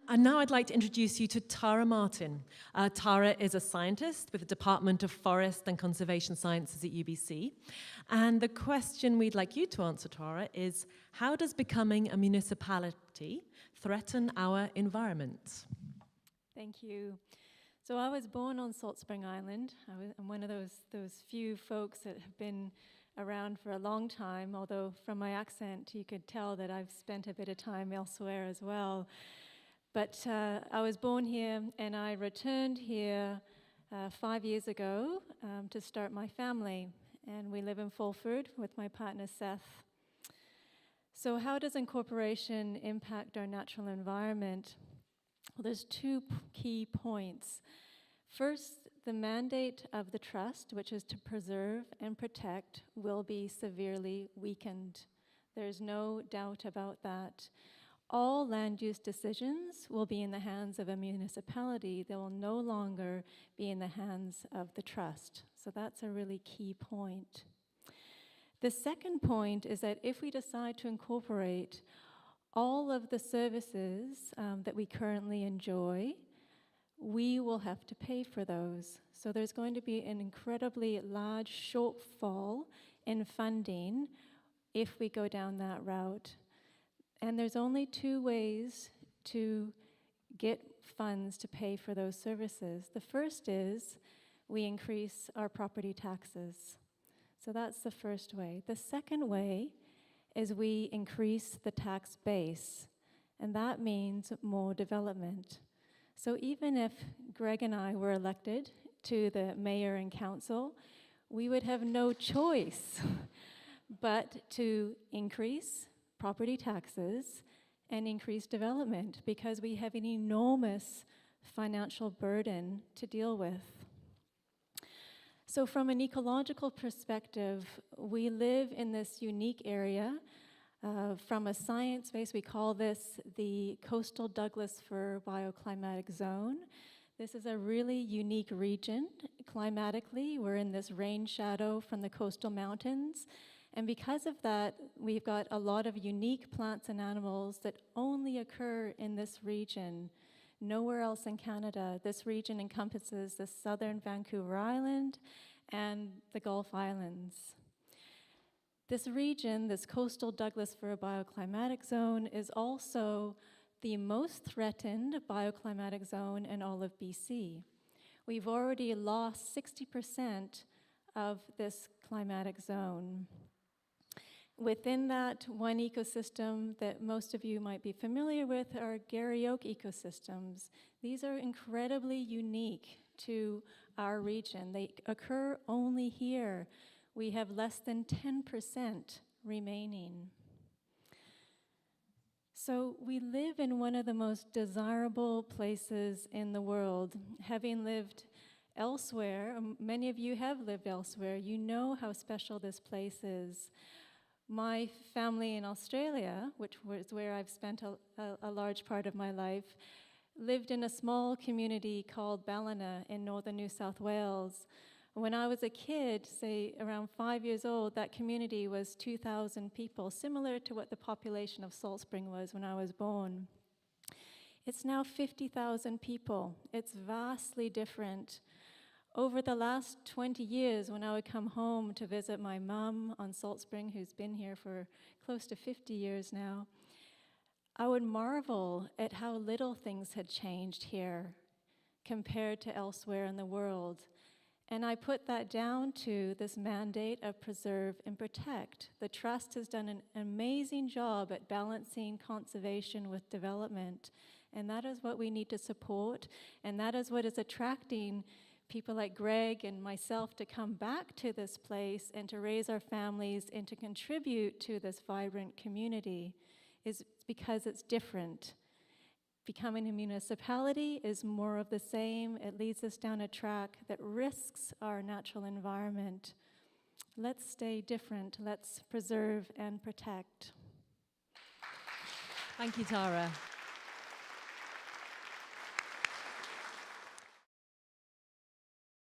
And now I'd like to introduce you to Tara Martin. Tara is a scientist with the Department of Forest and Conservation Sciences at UBC. And the question we'd like you to answer, Tara, is how does becoming a municipality threaten our environment? Thank you. So I was born on Salt Spring Island. I'm one of those few folks that have been around for a long time, although from my accent you could tell that I've spent a bit of time elsewhere as well. But I was born here and I returned here 5 years ago to start my family. And we live in Fulford with my partner Seth. So how does incorporation impact our natural environment? Well, there's two key points. First, the mandate of the trust, which is to preserve and protect, will be severely weakened. There's no doubt about that. All land use decisions will be in the hands of a municipality. They will no longer be in the hands of the trust. So that's a really key point. The second point is that if we decide to incorporate all of the services that we currently enjoy, we will have to pay for those. So there's going to be an incredibly large shortfall in funding if we go down that route. And there's only two ways to get funds to pay for those services. The first is we increase our property taxes. So that's the first way. The second way is we increase the tax base, and that means more development. So even if Greg and I were elected to the mayor and council, we would have no choice but to increase property taxes and increase development because we have an enormous financial burden to deal with. So from an ecological perspective, we live in this unique area. From a science base, we call this the Coastal Douglas Fir Bioclimatic Zone. This is a really unique region. Climatically, we're in this rain shadow from the coastal mountains. And because of that, we've got a lot of unique plants and animals that only occur in this region, nowhere else in Canada. This region encompasses the southern Vancouver Island and the Gulf Islands. This region, this coastal Douglas Fir bioclimatic zone, is also the most threatened bioclimatic zone in all of BC. We've already lost 60% of this climatic zone. Within that one ecosystem that most of you might be familiar with are Garry Oak ecosystems. These are incredibly unique to our region. They occur only here. We have less than 10% remaining. So we live in one of the most desirable places in the world. Having lived elsewhere, many of you have lived elsewhere, you know how special this place is. My family in Australia, which was where I've spent a large part of my life, lived in a small community called Ballina in northern New South Wales. When I was a kid, say around 5 years old, that community was 2,000 people, similar to what the population of Salt Spring was when I was born. It's now 50,000 people. It's vastly different. Over the last 20 years, when I would come home to visit my mom on Salt Spring, who's been here for close to 50 years now, I would marvel at how little things had changed here compared to elsewhere in the world. And I put that down to this mandate of preserve and protect. The Trust has done an amazing job at balancing conservation with development, and that is what we need to support, and that is what is attracting people like Greg and myself to come back to this place and to raise our families and to contribute to this vibrant community, is because it's different. Becoming a municipality is more of the same. It leads us down a track that risks our natural environment. Let's stay different. Let's preserve and protect. Thank you, Tara.